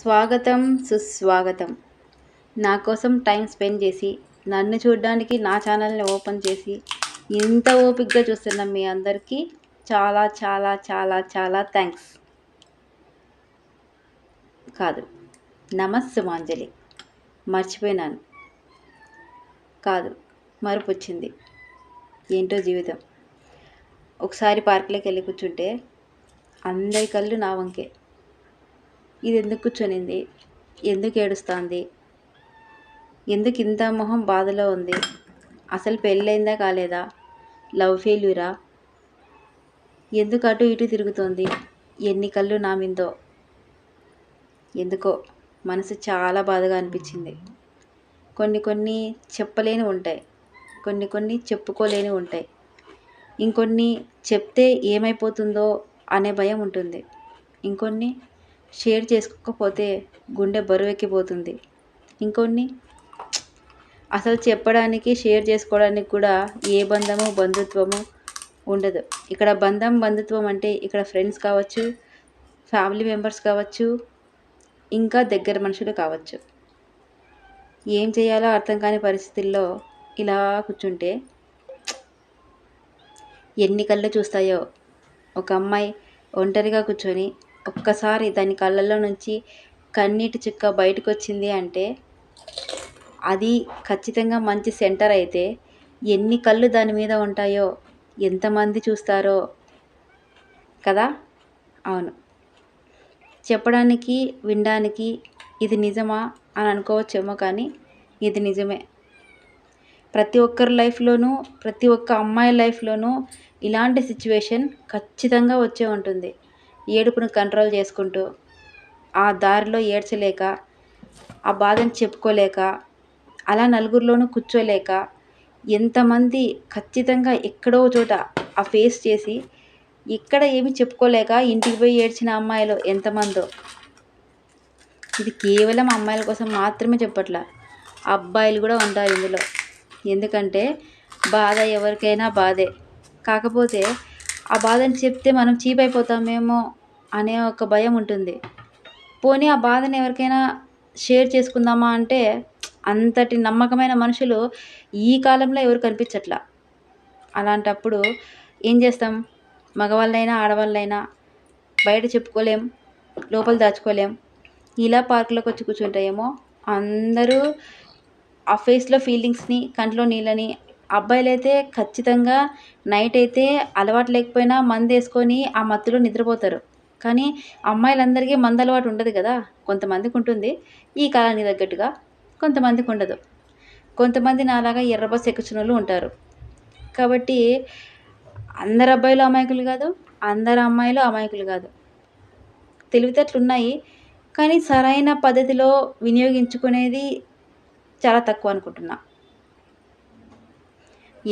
స్వాగతం, సుస్వాగతం. నా కోసం టైం స్పెండ్ చేసి, నన్ను చూడడానికి నా ఛానల్‌ని ఓపెన్ చేసి, ఇంత ఓపికగా చూస్తున్న మీ అందరికీ చాలా చాలా చాలా చాలా థ్యాంక్స్. కాదు, నమస్సుమాంజలి. మర్చిపోయినాను. కాదు, మరుపొచ్చింది. ఏంటో జీవితం. ఒకసారి పార్క్‌లోకి వెళ్ళి కూర్చుంటే అందరి కళ్ళు నా వంకే. ఇది ఎందుకు కూర్చొనింది, ఎందుకు ఏడుస్తుంది, ఎందుకు ఇంత మొహం బాధలో ఉంది, అసలు పెళ్ళైందా కాలేదా, లవ్ ఫెయిల్యూరా, ఎందుకు అటు ఇటు తిరుగుతోంది, ఎన్ని కళ్ళు నా మీందో. ఎందుకో మనసు చాలా బాధగా అనిపించింది. కొన్ని చెప్పలేని ఉంటాయి, కొన్ని చెప్పుకోలేని ఉంటాయి, ఇంకొన్ని చెప్తే ఏమైపోతుందో అనే భయం ఉంటుంది, ఇంకొన్ని షేర్ చేసుకోకపోతే గుండె బరువెక్కిపోతుంది, ఇంకొన్ని అసలు చెప్పడానికి షేర్ చేసుకోవడానికి కూడా ఏ బంధము బంధుత్వము ఉండదు. ఇక్కడ బంధుత్వం అంటే ఇక్కడ ఫ్రెండ్స్ కావచ్చు, ఫ్యామిలీ మెంబర్స్ కావచ్చు, ఇంకా దగ్గర మనుషులు కావచ్చు. ఏం చేయాలో అర్థం కాని పరిస్థితుల్లో ఇలా కూర్చుంటే ఎన్ని కళ్ళు చూస్తాయో. ఒక అమ్మాయి ఒంటరిగా కూర్చొని ఒక్కసారి దాని కళ్ళల్లో నుంచి కన్నీటి చుక్క బయటకు వచ్చింది అంటే అది ఖచ్చితంగా మంచి సెంటర్ అయితే ఎన్ని కళ్ళు దాని మీద ఉంటాయో, ఎంతమంది చూస్తారో కదా. అవును, చెప్పడానికి వినడానికి ఇది నిజమా అని అనుకోవచ్చేమో, కానీ ఇది నిజమే. ప్రతి ఒక్కరి లైఫ్లోనూ, ప్రతి ఒక్క అమ్మాయి లైఫ్లోనూ ఇలాంటి సిచ్యువేషన్ ఖచ్చితంగా వచ్చే ఉంటుంది. ఏడుపును కంట్రోల్ చేసుకుంటూ, ఆ దారిలో ఏడ్చలేక, ఆ బాధను చెప్పుకోలేక, అలా నలుగురిలోనూ కూర్చోలేక, ఎంతమంది ఖచ్చితంగా ఎక్కడో చోట ఆ ఫేస్ చేసి ఇక్కడ ఏమి చెప్పుకోలేక ఇంటికి పోయి ఏడ్చిన అమ్మాయిలు ఎంతమందో. ఇది కేవలం అమ్మాయిల కోసం మాత్రమే చెప్పట్లా, అబ్బాయిలు కూడా ఉంటారు ఇందులో. ఎందుకంటే బాధ ఎవరికైనా బాధే. కాకపోతే ఆ బాధని చెప్తే మనం చీప్ అయిపోతామేమో అనే ఒక భయం ఉంటుంది. పోనీ ఆ బాధని ఎవరికైనా షేర్ చేసుకుందామా అంటే అంతటి నమ్మకమైన మనుషులు ఈ కాలంలో ఎవరు కనిపించట్లా. అలాంటప్పుడు ఏం చేస్తాం? మగవాళ్ళైనా ఆడవాళ్ళైనా బయట చెప్పుకోలేం, లోపల దాచుకోలేం. ఇలా పార్కులోకి వచ్చి కూర్చుంటాయేమో అందరూ ఆ ఫేస్లో ఫీలింగ్స్ని, కంట్లో నీళ్ళని. అబ్బాయిలైతే ఖచ్చితంగా నైట్ అయితే అలవాటు లేకపోయినా మందు వేసుకొని ఆ మత్తులో నిద్రపోతారు. కానీ అమ్మాయిలందరికీ మందు అలవాటు ఉండదు కదా. కొంతమందికి ఉంటుంది ఈ కాలానికి తగ్గట్టుగా, కొంతమందికి ఉండదు. కొంతమంది నాలాగా ఎర్రబస్ ఎక్కుచున్నోళ్ళు ఉంటారు. కాబట్టి అందరు అబ్బాయిలు అమాయకులు కాదు, అందరు అమ్మాయిలు అమాయకులు కాదు. తెలివితేటలు ఉన్నాయి, కానీ సరైన పద్ధతిలో వినియోగించుకునేది చాలా తక్కువ అనుకుంటున్నా.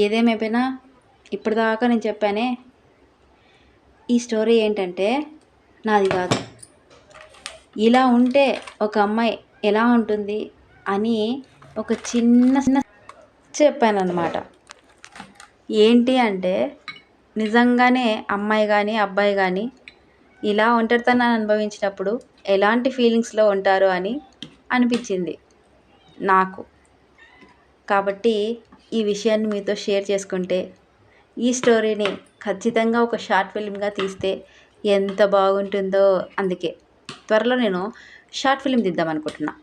ఏదేమైపోయినా ఇప్పటిదాకా నేను చెప్పానే, ఈ స్టోరీ ఏంటంటే నాది కాదు. ఇలా ఉంటే ఒక అమ్మాయి ఎలా ఉంటుంది అని ఒక చిన్న చెప్పానన్నమాట. ఏంటి అంటే నిజంగానే అమ్మాయి కానీ అబ్బాయి కానీ ఇలా ఒంటరితనాన్ని అనుభవించినప్పుడు ఎలాంటి ఫీలింగ్స్లో ఉంటారు అని అనిపించింది నాకు. కాబట్టి ఈ విషయాన్ని మీతో షేర్ చేసుకుంటే, ఈ స్టోరీని ఖచ్చితంగా ఒక షార్ట్ ఫిల్మ్గా తీస్తే ఎంత బాగుంటుందో. అందుకే త్వరలో నేను షార్ట్ ఫిల్మ్ తీద్దాం అనుకుంటున్నా.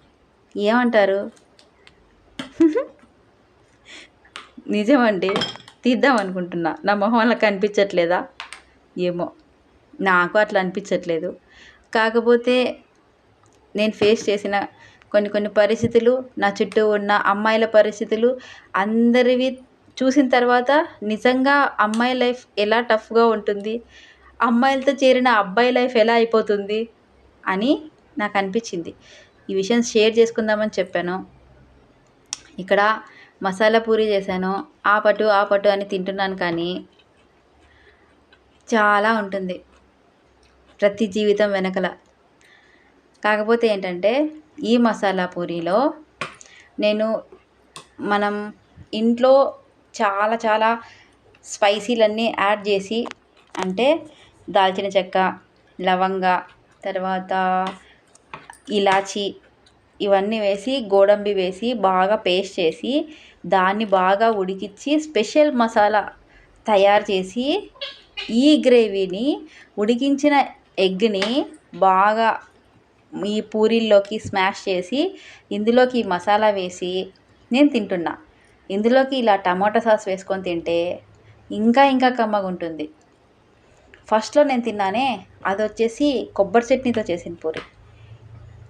ఏమంటారు? నిజమండి, తీద్దాం అనుకుంటున్నా. నా మొహం అలా కనిపించట్లేదా? ఏమో, నాకు అట్లా అనిపించట్లేదు. కాకపోతే నేను ఫేస్ చేసిన కొన్ని పరిస్థితులు, నా చుట్టూ ఉన్న అమ్మాయిల పరిస్థితులు అందరివి చూసిన తర్వాత నిజంగా అమ్మాయి లైఫ్ ఎలా టఫ్గా ఉంటుంది, అమ్మాయిలతో చేరిన అబ్బాయి లైఫ్ ఎలా అయిపోతుంది అని నాకు అనిపించింది. ఈ విషయం షేర్ చేసుకుందామని చెప్పాను. ఇక్కడ మసాలా పూరి చేశాను, ఆ పట్టు అని తింటున్నాను. కానీ చాలా ఉంటుంది ప్రతి జీవితం వెనకల. కాకపోతే ఏంటంటే ఈ మసాలా పూరీలో మనం ఇంట్లో చాలా స్పైసీలన్నీ యాడ్ చేసి, అంటే దాల్చిన చెక్క, లవంగ, తర్వాత ఇలాచి ఇవన్నీ వేసి గోడంబి వేసి బాగా పేస్ట్ చేసి దాన్ని బాగా ఉడికించి స్పెషల్ మసాలా తయారు చేసి ఈ గ్రేవీని ఉడికించిన ఎగ్ని బాగా ఈ పూరీల్లోకి స్మాష్ చేసి ఇందులోకి ఈ మసాలా వేసి నేను తింటున్నా. ఇందులోకి ఇలా టమాటో సాస్ వేసుకొని తింటే ఇంకా ఇంకా కమ్మగా ఉంటుంది. ఫస్ట్లో నేను తిన్నానే అది వచ్చేసి కొబ్బరి చట్నీతో చేసిన పూరి.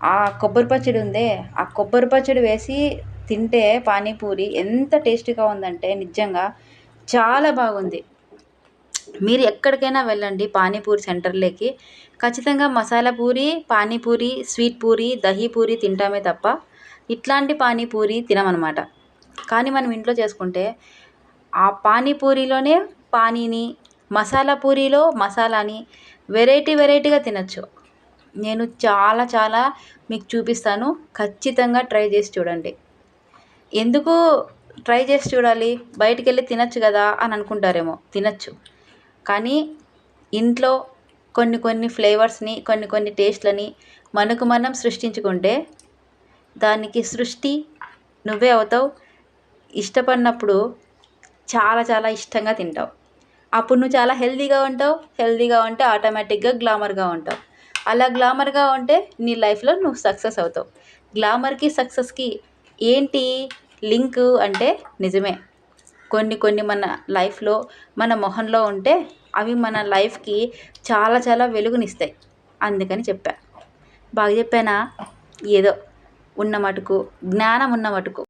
ఆ కొబ్బరి పచ్చడి ఉందే, ఆ కొబ్బరి పచ్చడి వేసి తింటే పానీపూరి ఎంత టేస్టీగా ఉందంటే నిజంగా చాలా బాగుంది. మీరు ఎక్కడికైనా వెళ్ళండి పానీపూరి సెంటర్లోకి, ఖచ్చితంగా మసాలా పూరి, పానీపూరి, స్వీట్ పూరి, దహీ పూరి తింటామే తప్ప ఇట్లాంటి పానీపూరి తినమన్నమాట. కానీ మనం ఇంట్లో చేసుకుంటే ఆ పానీపూరిలోనే పానీని, మసాలా పూరిలో మసాలాని వెరైటీ వెరైటీగా తినచ్చు. నేను చాలా చాలా మీకు చూపిస్తాను, ఖచ్చితంగా ట్రై చేసి చూడండి. ఎందుకు ట్రై చేసి చూడాలి, బయటికి వెళ్ళి తినచ్చు కదా అని అనుకుంటారేమో, తినచ్చు. కానీ ఇంట్లో కొన్ని కొన్ని ఫ్లేవర్స్ని, కొన్ని కొన్ని టేస్ట్లని మనకు మనం సృష్టించుకుంటే దానికి సృష్టి నువ్వే అవుతావు. ఇష్టపడినప్పుడు చాలా చాలా ఇష్టంగా తింటావు. అప్పుడు నువ్వు చాలా హెల్తీగా ఉంటావు. హెల్తీగా ఉంటే ఆటోమేటిక్గా గ్లామర్గా ఉంటావు. అలా గ్లామర్గా ఉంటే నీ లైఫ్లో నువ్వు సక్సెస్ అవుతావు. గ్లామర్కి సక్సెస్కి ఏంటి లింక్ అంటే నిజమే, కొన్ని కొన్ని మన లైఫ్లో మన మొహంలో ఉంటే అవి మన లైఫ్కి చాలా చాలా వెలుగునిస్తాయి. అందుకని చెప్పా. బాగా చెప్పానా? ఏదో ఉన్న మటుకు, జ్ఞానం ఉన్న మటుకు.